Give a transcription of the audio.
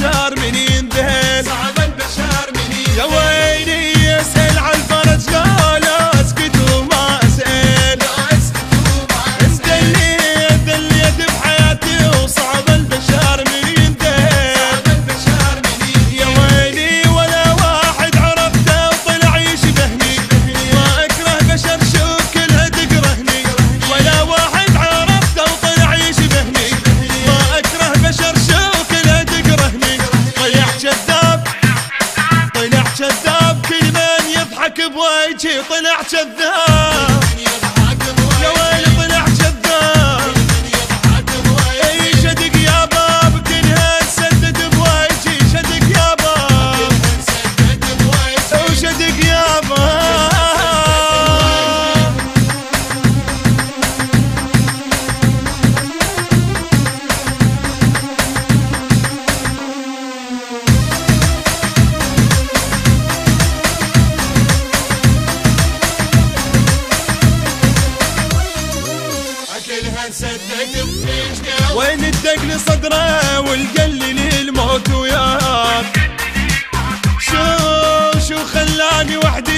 البشر من ينذهل، صعب البشر من ينذهل. يا ويلي يسأل عن الفرج قال اسكت وما اسأل، ذليت بحياتي وصعب البشر من ينذهل، يا ويلي ولا واحد عرفته وطلع يشبهني، ما اكره بشر شو كلها تكرهني، ولا واحد عرفته وطلع يشبهني، ما اكره بشر شو كلها تكرهني. طلع كذاب طلع كذاب كل من يضحك بوجهي طلع كذاب، يا ويلي طلع كذاب. اي شدق يا باب كلها تسدد بوجهي، شدق يا باب وشدق يا باب. وين الدقل صدره والقلل الموت وياك، شو خلاني وحدي